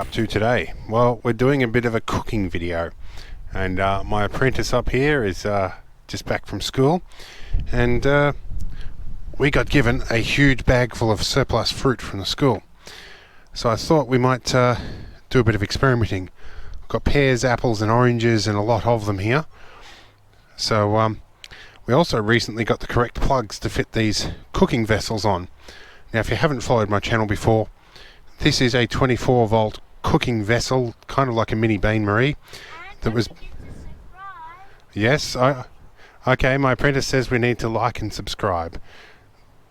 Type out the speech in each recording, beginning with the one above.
up to today? Well, we're doing a bit of a cooking video, and my apprentice up here is just back from school, and we got given a huge bag full of surplus fruit from the school. So I thought we might do a bit of experimenting. We've got pears, apples and oranges and a lot of them here. So we also recently got the correct plugs to fit these cooking vessels on. Now if you haven't followed my channel before, this is a 24 volt cooking vessel, kind of like a mini bain-marie. That was... Yes, okay, my apprentice says we need to like and subscribe.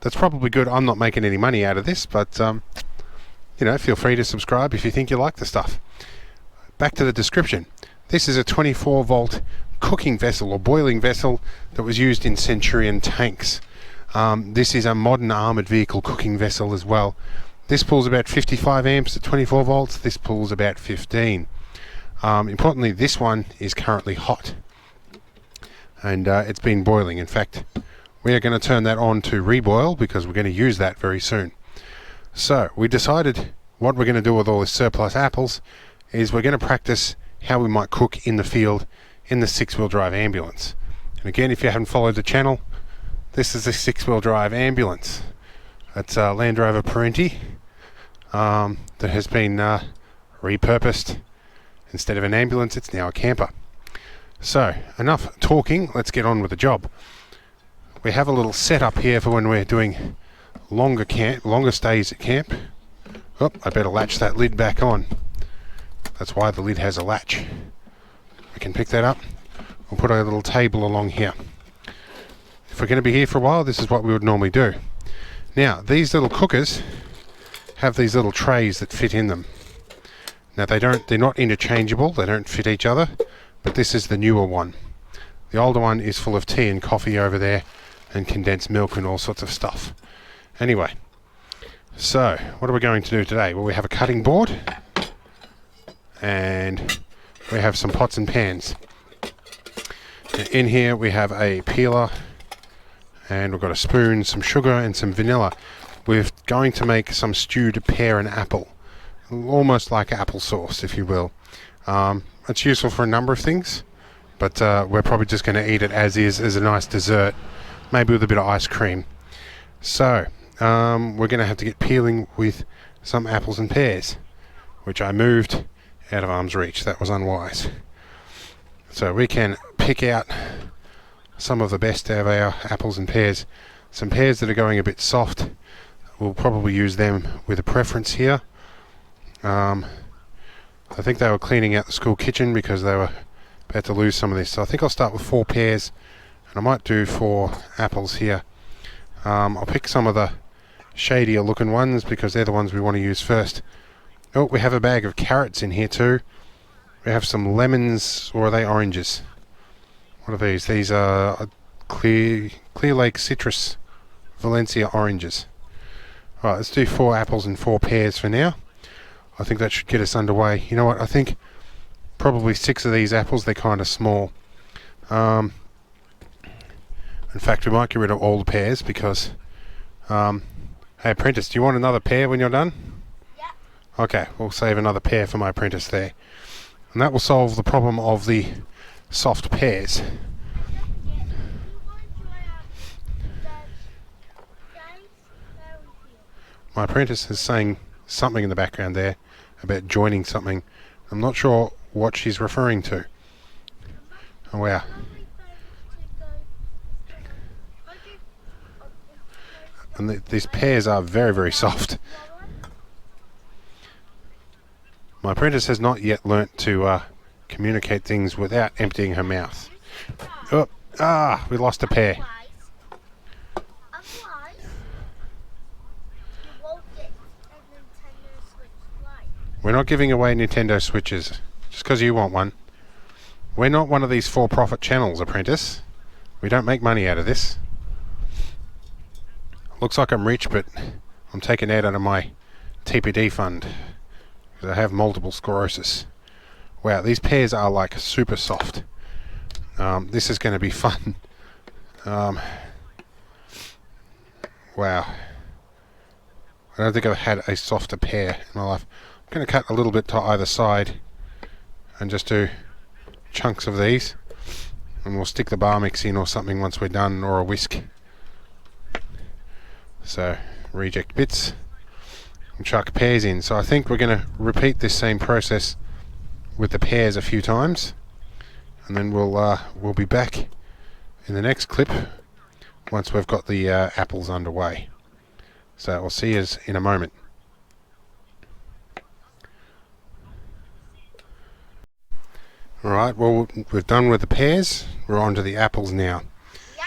That's probably good. I'm not making any money out of this, but you know, feel free to subscribe if you think you like the stuff. Back to the description. This is a 24 volt cooking vessel or boiling vessel that was used in Centurion tanks. This is a modern armoured vehicle cooking vessel as well. This pulls about 55 amps at 24 volts. This pulls about 15. Importantly, this one is currently hot, and it's been boiling. In fact, we are going to turn that on to reboil because we're going to use that very soon. So we decided what we're going to do with all this surplus apples is we're going to practice how we might cook in the field in the 6-wheel drive ambulance. And again, if you haven't followed the channel, this is a 6-wheel drive ambulance. It's a Land Rover Perentie that has been repurposed. Instead of an ambulance, it's now a camper. So enough talking, let's get on with the job. We have a little setup here for when we're doing longer stays at camp. Oh, I better latch that lid back on. That's why the lid has a latch. We can pick that up. We'll put a little table along here. If we're going to be here for a while, this is what we would normally do. Now, these little cookers have these little trays that fit in them. Now they're not interchangeable, they don't fit each other, but this is the newer one. The older one is full of tea and coffee over there, and condensed milk and all sorts of stuff. Anyway, so what are we going to do today? Well, we have a cutting board, and we have some pots and pans. In here we have a peeler, and we've got a spoon, some sugar and some vanilla. We're going to make some stewed pear and apple, almost like applesauce, if you will. It's useful for a number of things, but we're probably just going to eat it as is, as a nice dessert, maybe with a bit of ice cream. So we're going to have to get peeling with some apples and pears, which I moved out of arm's reach. That was unwise. So we can pick out some of the best of our apples and pears. Some pears that are going a bit soft, we'll probably use them with a preference here. I think they were cleaning out the school kitchen because they were about to lose some of this. So I think I'll start with 4 pears, and I might do 4 apples here. I'll pick some of the shadier looking ones because they're the ones we want to use first. Oh, we have a bag of carrots in here too. We have some lemons, or are they oranges? What are these? These are Clear Lake Citrus Valencia oranges. Alright, let's do 4 apples and 4 pears for now. I think that should get us underway. You know what, I think probably 6 of these apples, they're kind of small. In fact, we might get rid of all the pears because... hey apprentice, do you want another pear when you're done? Yeah. Okay, we'll save another pear for my apprentice there. And that will solve the problem of the soft pears. My apprentice is saying something in the background there about joining something. I'm not sure what she's referring to. Oh wow. And these pears are very, very soft. My apprentice has not yet learnt to communicate things without emptying her mouth. Oh, we lost a pear. We're not giving away Nintendo Switches just because you want one. We're not one of these for-profit channels, apprentice. We don't make money out of this. Looks like I'm rich, but I'm taking out of my TPD fund because I have multiple sclerosis. Wow, these pears are like super soft. This is going to be fun. Wow. I don't think I've had a softer pear in my life. going to cut a little bit to either side and just do chunks of these, and we'll stick the bar mix in or something once we're done, or a whisk. So reject bits and chuck pears in. So I think we're going to repeat this same process with the pears a few times, and then we'll be back in the next clip once we've got the apples underway. So I'll see you in a moment. Alright, well, we're done with the pears. We're on to the apples now. Yeah.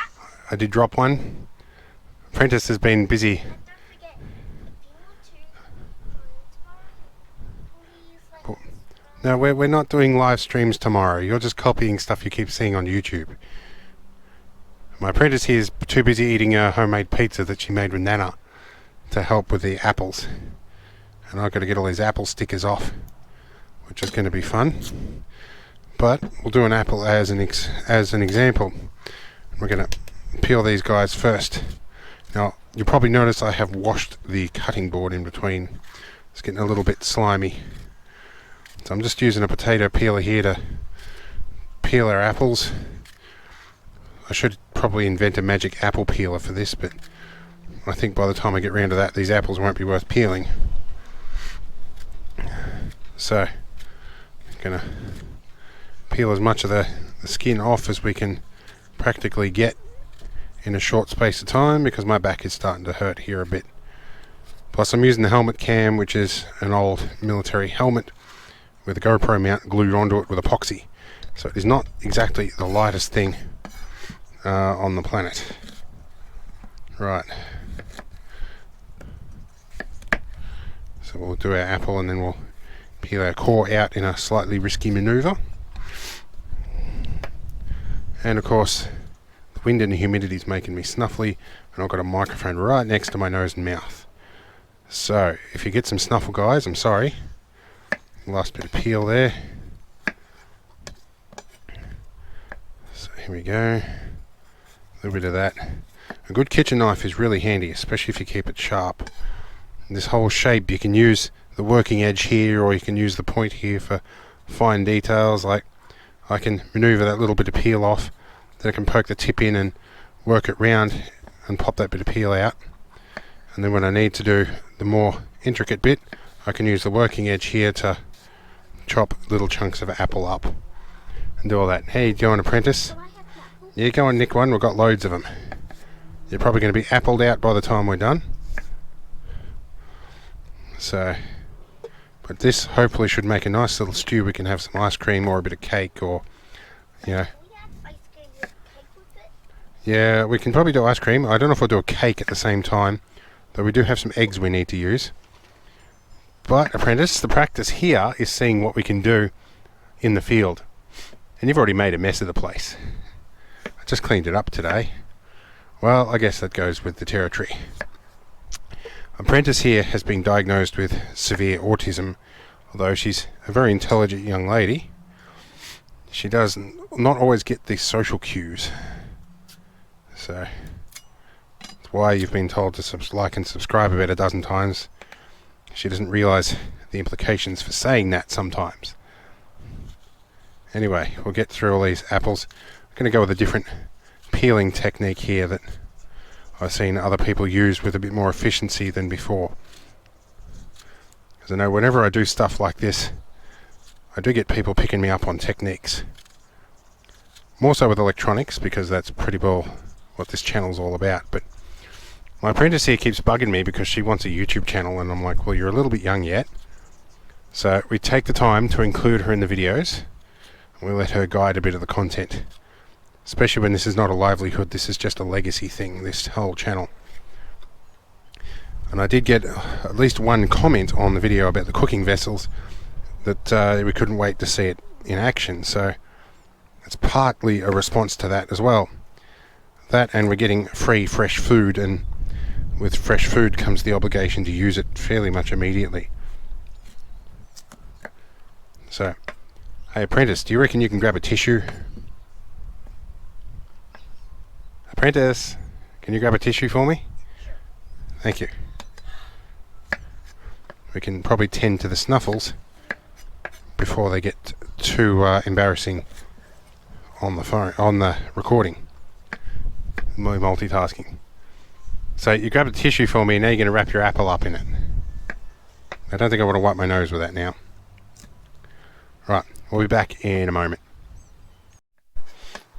I did drop one. Apprentice has been busy. And don't forget, if you want to tomorrow, please No, we're not doing live streams tomorrow. You're just copying stuff you keep seeing on YouTube. My apprentice here is too busy eating a homemade pizza that she made with Nana to help with the apples. And I've got to get all these apple stickers off, which is going to be fun. But we'll do an apple as an example. We're going to peel these guys first. Now, you'll probably notice I have washed the cutting board in between. It's getting a little bit slimy. So I'm just using a potato peeler here to peel our apples. I should probably invent a magic apple peeler for this, but I think by the time I get round to that, these apples won't be worth peeling. So, I'm going to peel as much of the skin off as we can practically get in a short space of time, because my back is starting to hurt here a bit. Plus I'm using the helmet cam, which is an old military helmet with a GoPro mount glued onto it with epoxy. So it is not exactly the lightest thing on the planet. Right. So we'll do our apple and then we'll peel our core out in a slightly risky maneuver. And of course, the wind and the humidity is making me snuffly, and I've got a microphone right next to my nose and mouth. So, if you get some snuffle, guys, I'm sorry. Last bit of peel there. So here we go. A little bit of that. A good kitchen knife is really handy, especially if you keep it sharp. This whole shape, you can use the working edge here, or you can use the point here for fine details. Like, I can maneuver that little bit of peel off, then I can poke the tip in and work it round and pop that bit of peel out. And then when I need to do the more intricate bit, I can use the working edge here to chop little chunks of apple up and do all that. Hey, do you want an apprentice? do I have an apple? Yeah, go and nick one. We've got loads of them. You're probably going to be appled out by the time we're done. So, but this hopefully should make a nice little stew. We can have some ice cream or a bit of cake, or, you know. Do we have ice cream with cake with it? Yeah, we can probably do ice cream. I don't know if we'll do a cake at the same time, though we do have some eggs we need to use. But, apprentice, the practice here is seeing what we can do in the field. And you've already made a mess of the place. I just cleaned it up today. Well, I guess that goes with the territory. Apprentice here has been diagnosed with severe autism, although she's a very intelligent young lady. She does not always get the social cues. So, that's why you've been told to like and subscribe about a dozen times. She doesn't realise the implications for saying that sometimes. Anyway, we'll get through all these apples. I'm going to go with a different peeling technique here that I've seen other people use with a bit more efficiency than before. Because I know whenever I do stuff like this, I do get people picking me up on techniques. More so with electronics, because that's pretty well what this channel's all about. But my apprentice here keeps bugging me because she wants a YouTube channel, and I'm like, well, you're a little bit young yet. So we take the time to include her in the videos, and we let her guide a bit of the content. Especially when this is not a livelihood, this is just a legacy thing, this whole channel. And I did get at least one comment on the video about the cooking vessels that we couldn't wait to see it in action, so it's partly a response to that as well. That, and we're getting free fresh food, and with fresh food comes the obligation to use it fairly much immediately. So, hey apprentice, do you reckon you can grab a tissue? Apprentice, can you grab a tissue for me? Thank you. we can probably tend to the snuffles before they get too embarrassing on the phone, on the recording. My multitasking. So you grab a tissue for me, and now you're going to wrap your apple up in it. I don't think I want to wipe my nose with that now. Right, we'll be back in a moment.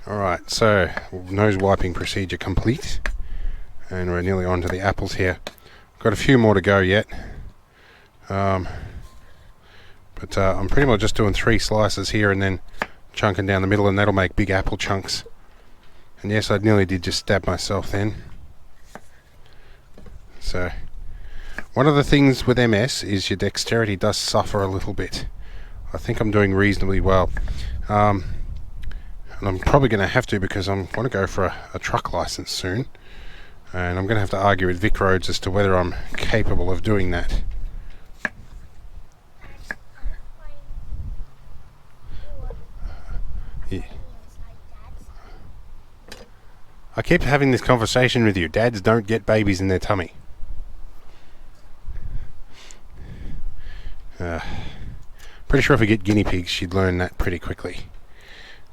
Alright, so nose wiping procedure complete. And we're nearly on to the apples here. Got a few more to go yet. But I'm pretty much just doing 3 slices here and then chunking down the middle, and that'll make big apple chunks. And yes, I nearly did just stab myself then. So, one of the things with MS is your dexterity does suffer a little bit. I think I'm doing reasonably well. And I'm probably going to have to, because I want to go for a truck license soon. And I'm going to have to argue with Vic Roads as to whether I'm capable of doing that. Yeah. I keep having this conversation with you. Dads don't get babies in their tummy. Pretty sure if we get guinea pigs, she'd learn that pretty quickly.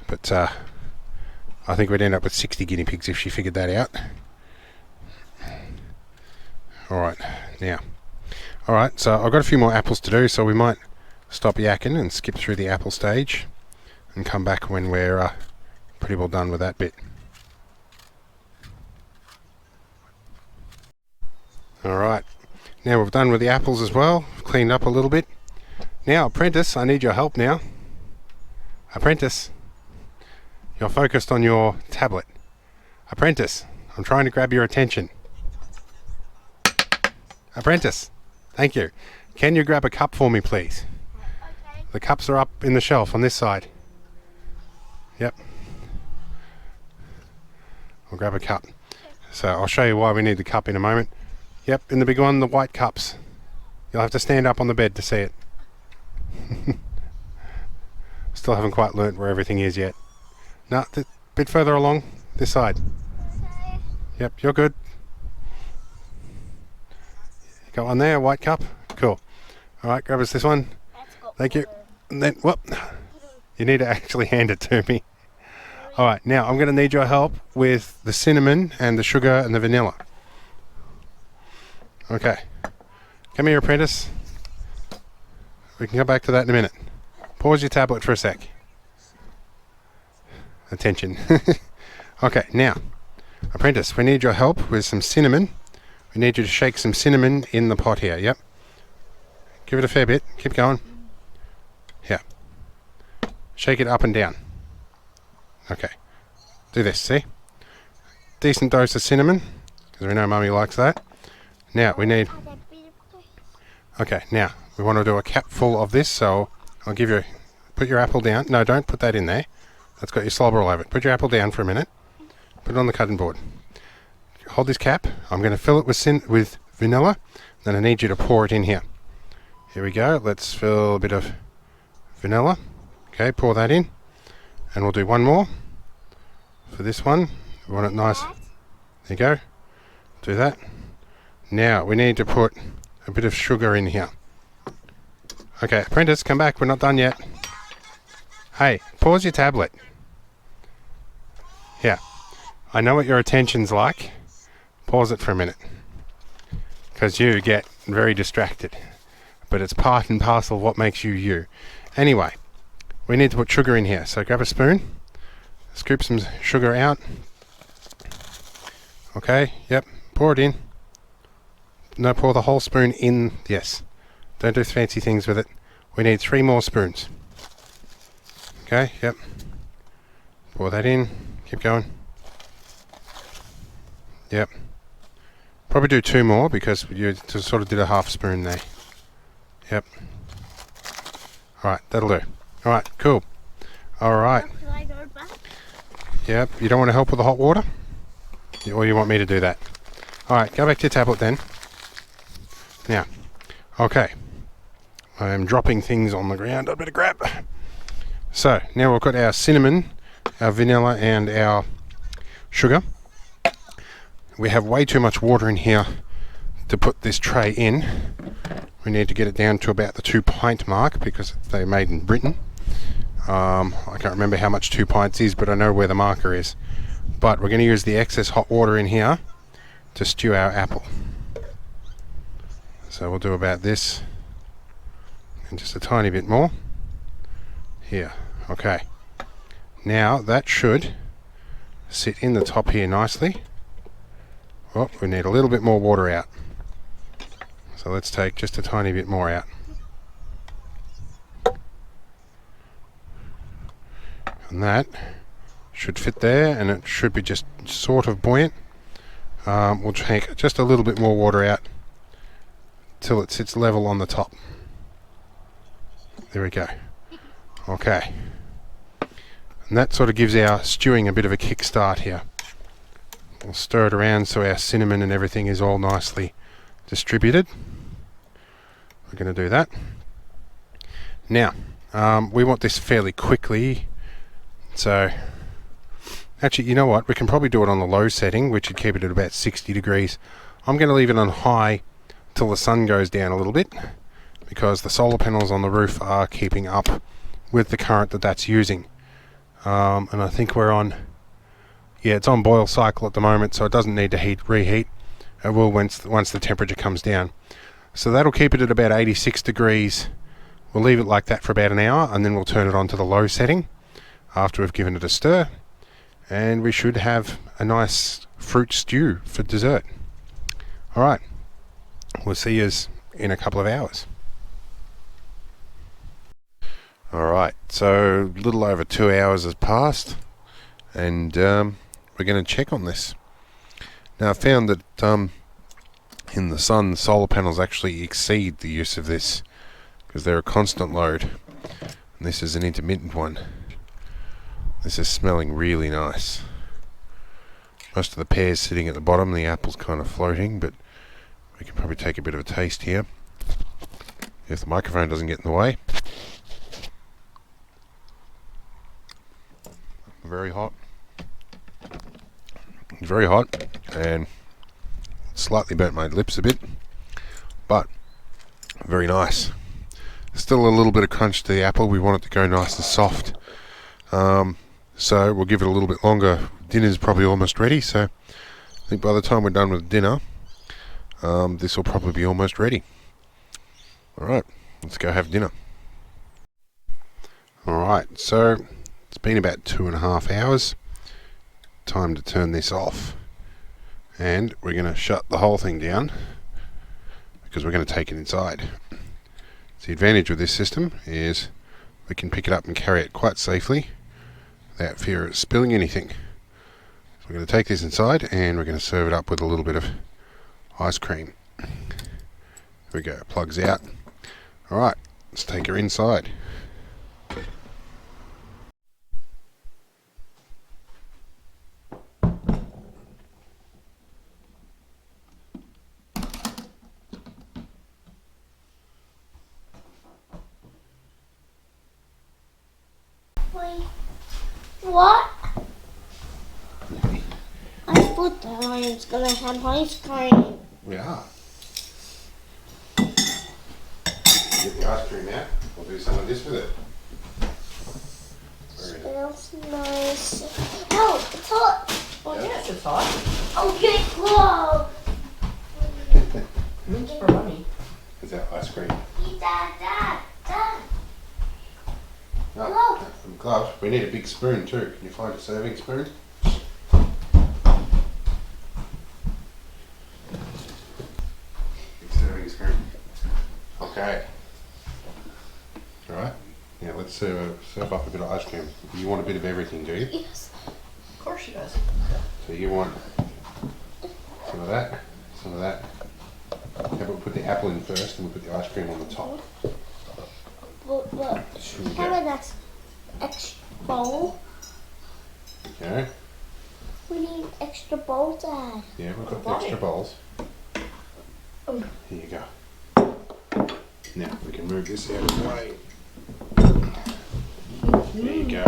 But I think we'd end up with 60 guinea pigs if she figured that out. Alright, now. Alright, so I've got a few more apples to do, so we might stop yakking and skip through the apple stage and come back when we're pretty well done with that bit. Alright, now we've done with the apples as well, cleaned up a little bit. Now, Apprentice, I need your help now. Apprentice, you're focused on your tablet. Apprentice, I'm trying to grab your attention. Apprentice, thank you. Can you grab a cup for me, please? Okay. The cups are up in the shelf on this side. Yep. I'll grab a cup. So I'll show you why we need the cup in a moment. Yep, in the big one, the white cups. You'll have to stand up on the bed to see it. Still haven't quite learnt where everything is yet. No, a bit further along, this side. Okay. Yep, you're good. Got one there, white cup. Cool. Alright, grab us this one. That's got Thank you. water. And then, whoop. You need to actually hand it to me. Alright, now I'm going to need your help with the cinnamon and the sugar and the vanilla. Okay. Come here, Apprentice. We can come back to that in a minute. Pause your tablet for a sec. Attention. Okay, now, Apprentice, we need your help with some cinnamon. We need you to shake some cinnamon in the pot here, yep. Give it a fair bit. Keep going. Yeah. Shake it up and down. Okay. Do this, see? Decent dose of cinnamon, because we know Mummy likes that. Now, we need... Add a bit of this. Okay, now, we want to do a cap full of this, so I'll give you... Put your apple down. No, don't put that in there. That's got your slobber all over it. Put your apple down for a minute. Put it on the cutting board. Hold this cap. I'm going to fill it with vanilla. Then I need you to pour it in here. Here we go. Let's fill a bit of vanilla. Okay, pour that in. And we'll do one more for this one. We want it nice. There you go. Do that. Now, we need to put a bit of sugar in here. Okay, Apprentice, come back. We're not done yet. Hey, pause your tablet. Yeah. I know what your attention's like. Pause it for a minute. Because you get very distracted. But it's part and parcel of what makes you you. Anyway, we need to put sugar in here. So grab a spoon. Scoop some sugar out. Okay, yep. Pour it in. No, pour the whole spoon in. Yes. Don't do fancy things with it. We need 3 more spoons. Okay, yep. Pour that in. Keep going. Yep. Probably do 2 more because you just sort of did a half spoon there. Yep. Alright, that'll do. Alright, cool. Alright. Can I go back? Yep. You don't want to help with the hot water? Or you want me to do that? Alright, go back to your tablet then. Now. Okay. I am dropping things on the ground. I better grab. So, now we've got our cinnamon, our vanilla and our sugar. We have way too much water in here to put this tray in, we need to get it down to about the 2 pint mark because they're made in Britain. I can't remember how much 2 pints is, but I know where the marker is. But we're going to use the excess hot water in here to stew our apple. So we'll do about this and just a tiny bit more. Here, okay. Now that should sit in the top here nicely. Oh, we need a little bit more water out. So let's take just a tiny bit more out. And that should fit there, and it should be just sort of buoyant. We'll take just a little bit more water out till it sits level on the top. There we go. Okay. And that sort of gives our stewing a bit of a kickstart here. We'll stir it around so our cinnamon and everything is all nicely distributed. We're going to do that. Now, we want this fairly quickly. So, actually, you know what? We can probably do it on the low setting, which would keep it at about 60 degrees. I'm going to leave it on high till the sun goes down a little bit, because the solar panels on the roof are keeping up with the current that's using. And I think we're on, yeah, it's on boil cycle at the moment, so it doesn't need to reheat. It will once the temperature comes down. So that'll keep it at about 86 degrees. We'll leave it like that for about an hour, and then we'll turn it on to the low setting after we've given it a stir. And we should have a nice fruit stew for dessert. Alright, we'll see you in a couple of hours. Alright, so a little over 2 hours has passed, and we're going to check on this. Now I found that in the sun, the solar panels actually exceed the use of this because they're a constant load, and this is an intermittent one. This is smelling really nice. Most of the pear's sitting at the bottom, the apple's kind of floating, but we can probably take a bit of a taste here if the microphone doesn't get in the way. Very hot. Very hot, and slightly burnt my lips a bit, but very nice. Still a little bit of crunch to the apple. We want it to go nice and soft, so we'll give it a little bit longer. Dinner's probably almost ready, so I think by the time we're done with dinner, this will probably be almost ready. Alright, let's go have dinner. Alright, so it's been about 2.5 hours. Time to turn this off, and we're going to shut the whole thing down because we're going to take it inside. So the advantage of this system is we can pick it up and carry it quite safely without fear of spilling anything. So we're going to take this inside and we're going to serve it up with a little bit of ice cream. There we go, plugs out. Alright, let's take her inside. What? I thought the lion's gonna have ice cream. We are. Get the ice cream out. We'll do some of this with it. Smells nice. Oh, it's hot. Well, yes, it's hot. Oh, get close. It's for money. Is that ice cream? Dad. No, Hello. some gloves. We need a big spoon too. Can you find a serving spoon? Big serving spoon. Okay. Alright. Now let's serve up a bit of ice cream. You want a bit of everything, do you? Yes. Of course she does. So you want some of that, some of that. How about we put the apple in first and we'll put the ice cream on the top. But Here we have go. an extra bowl. Okay. We need extra bowl, Dad. Yeah, we've got the extra bowls. Oh. Here you go. Now we can move this out of the way. There you go.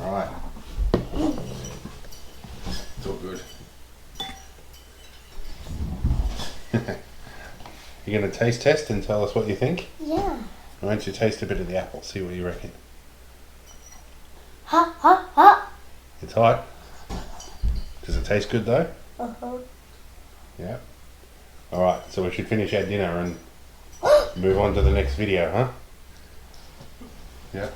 Alright. It's all good. You're going to taste test and tell us what you think? Yeah. Why don't you taste a bit of the apple, see what you reckon? Hot, hot, hot. It's hot. Does it taste good though? Uh-huh. Yeah. Alright, so we should finish our dinner and move on to the next video, huh? Yeah.